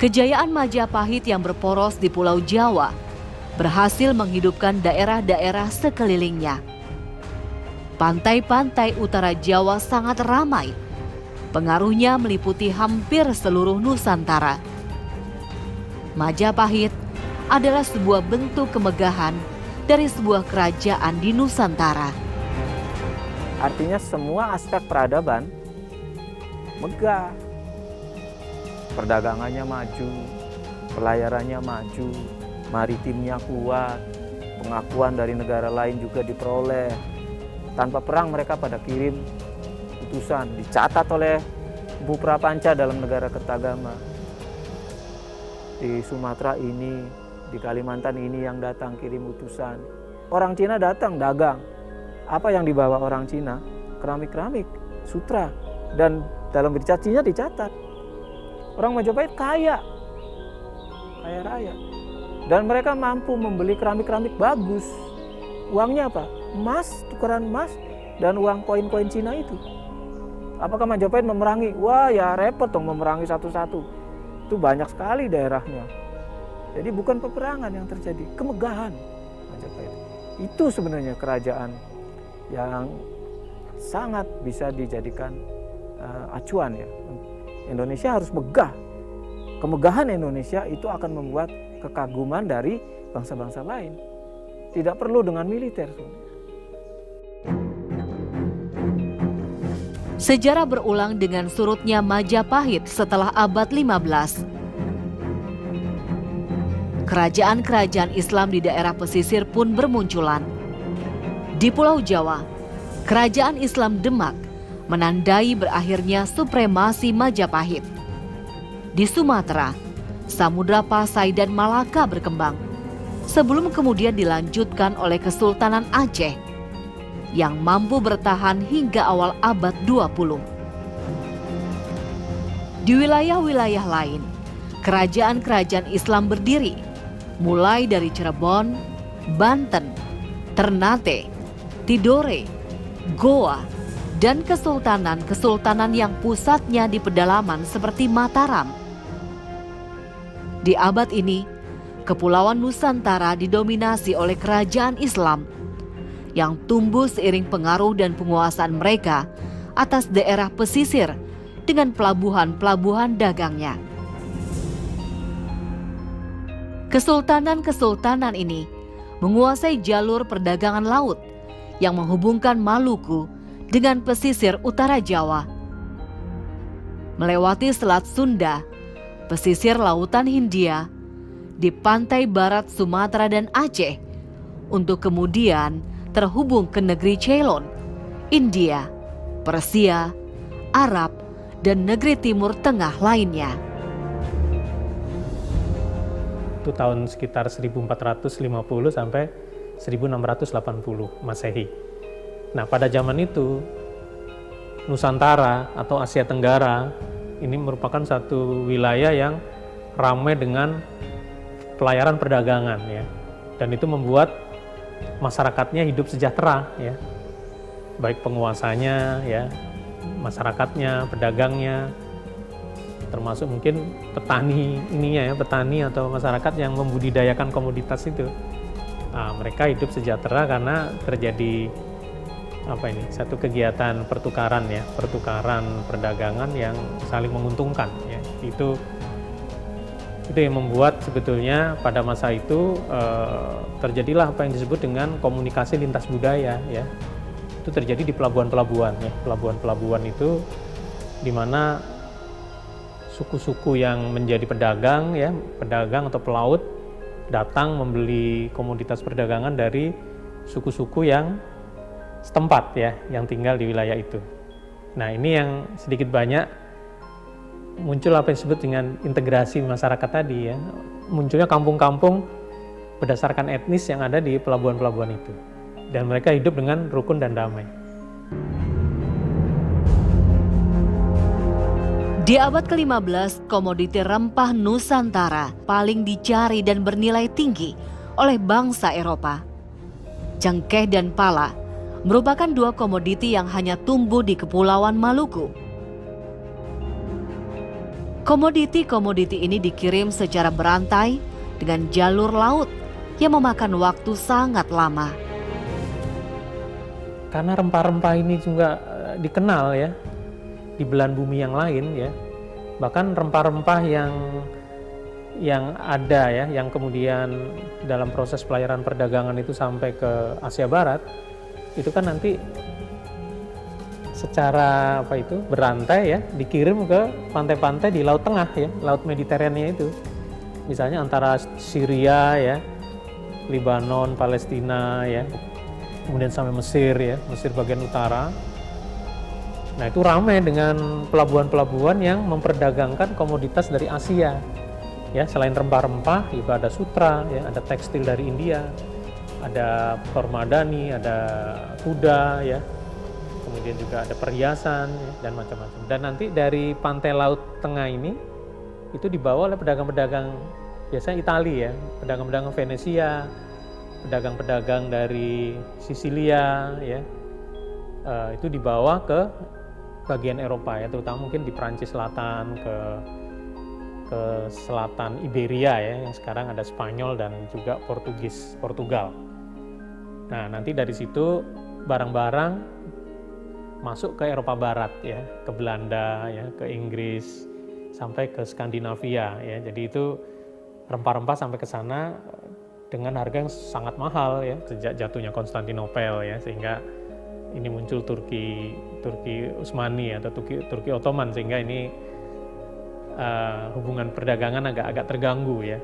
Kejayaan Majapahit yang berporos di Pulau Jawa berhasil menghidupkan daerah-daerah sekelilingnya. Pantai-pantai utara Jawa sangat ramai. Pengaruhnya meliputi hampir seluruh Nusantara. Majapahit adalah sebuah bentuk kemegahan dari sebuah kerajaan di Nusantara. Artinya semua aspek peradaban megah. Perdagangannya maju, pelayarannya maju, maritimnya kuat, pengakuan dari negara lain juga diperoleh. Tanpa perang mereka pada kirim utusan, dicatat oleh Bu Prapanca dalam Negara Kertagama. Di Sumatera ini, di Kalimantan ini yang datang kirim utusan. Orang Cina datang dagang. Apa yang dibawa orang Cina? Keramik-keramik, sutra. Dan dalam berita Cina dicatat. Orang Majapahit kaya raya. Dan mereka mampu membeli keramik-keramik bagus. Uangnya apa? Emas, tukaran emas, dan uang koin-koin Cina itu. Apakah Majapahit memerangi? Wah ya repot dong memerangi satu-satu. Itu banyak sekali daerahnya. Jadi bukan peperangan yang terjadi, kemegahan Majapahit. Itu sebenarnya kerajaan yang sangat bisa dijadikan acuan ya. Indonesia harus megah. Kemegahan Indonesia itu akan membuat kekaguman dari bangsa-bangsa lain. Tidak perlu dengan militer. Sejarah berulang dengan surutnya Majapahit setelah abad 15. Kerajaan-kerajaan Islam di daerah pesisir pun bermunculan. Di Pulau Jawa, kerajaan Islam Demak menandai berakhirnya supremasi Majapahit. Di Sumatera, Samudra Pasai dan Malaka berkembang, sebelum kemudian dilanjutkan oleh Kesultanan Aceh yang mampu bertahan hingga awal abad 20. Di wilayah-wilayah lain, kerajaan-kerajaan Islam berdiri, mulai dari Cirebon, Banten, Ternate, Tidore, Goa, dan kesultanan-kesultanan yang pusatnya di pedalaman seperti Mataram. Di abad ini, Kepulauan Nusantara didominasi oleh kerajaan Islam yang tumbuh seiring pengaruh dan penguasaan mereka atas daerah pesisir dengan pelabuhan-pelabuhan dagangnya. Kesultanan-kesultanan ini menguasai jalur perdagangan laut yang menghubungkan Maluku dengan pesisir utara Jawa, melewati Selat Sunda, pesisir lautan Hindia, di pantai barat Sumatera dan Aceh, untuk kemudian terhubung ke negeri Ceylon, India, Persia, Arab, dan negeri Timur Tengah lainnya. Itu tahun sekitar 1450 sampai 1680 Masehi. Nah, pada zaman itu Nusantara atau Asia Tenggara ini merupakan satu wilayah yang ramai dengan pelayaran perdagangan ya. Dan itu membuat masyarakatnya hidup sejahtera ya. Baik penguasanya ya, masyarakatnya, pedagangnya, termasuk mungkin petani ininya ya, petani atau masyarakat yang membudidayakan komoditas itu. Nah, mereka hidup sejahtera karena terjadi satu kegiatan pertukaran ya, pertukaran perdagangan yang saling menguntungkan ya. Itu yang membuat sebetulnya pada masa itu terjadilah apa yang disebut dengan komunikasi lintas budaya ya. Itu terjadi di pelabuhan-pelabuhan ya. Pelabuhan-pelabuhan itu di mana suku-suku yang menjadi pedagang ya, pedagang atau pelaut datang membeli komoditas perdagangan dari suku-suku yang setempat ya, yang tinggal di wilayah itu. Nah, ini yang sedikit banyak muncul apa yang disebut dengan integrasi masyarakat tadi ya. Munculnya kampung-kampung berdasarkan etnis yang ada di pelabuhan-pelabuhan itu. Dan mereka hidup dengan rukun dan damai. Di abad ke-15, komoditi rempah Nusantara paling dicari dan bernilai tinggi oleh bangsa Eropa. Cengkeh dan pala merupakan dua komoditi yang hanya tumbuh di Kepulauan Maluku. Komoditi-komoditi ini dikirim secara berantai dengan jalur laut yang memakan waktu sangat lama. Karena rempah-rempah ini juga dikenal ya di belahan bumi yang lain ya. Bahkan rempah-rempah yang ada ya, yang kemudian dalam proses pelayaran perdagangan itu sampai ke Asia Barat, itu kan nanti secara berantai ya dikirim ke pantai-pantai di Laut Tengah ya, Laut Mediterania itu. Misalnya antara Syria ya, Lebanon, Palestina ya, kemudian sampai Mesir ya, Mesir bagian utara. Nah, itu ramai dengan pelabuhan-pelabuhan yang memperdagangkan komoditas dari Asia. Ya, selain rempah-rempah juga ada sutra ya, ada tekstil dari India, ada permadani, ada kuda ya. Kemudian juga ada perhiasan ya, dan macam-macam. Dan nanti dari pantai Laut Tengah ini itu dibawa oleh pedagang-pedagang biasanya Italia ya, pedagang-pedagang Venesia, pedagang-pedagang dari Sisilia ya, itu dibawa ke bagian Eropa ya, terutama mungkin di Prancis Selatan, ke selatan Iberia ya, yang sekarang ada Spanyol dan juga Portugal. Nah, nanti dari situ barang-barang masuk ke Eropa Barat ya, ke Belanda ya, ke Inggris, sampai ke Skandinavia ya. Jadi itu rempah-rempah sampai ke sana dengan harga yang sangat mahal ya, sejak jatuhnya Konstantinopel ya, sehingga ini muncul Turki Utsmani atau Turki Ottoman, sehingga ini hubungan perdagangan agak terganggu ya,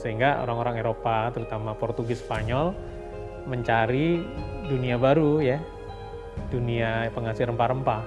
sehingga orang-orang Eropa terutama Portugis, Spanyol mencari dunia baru ya, dunia penghasil rempah-rempah.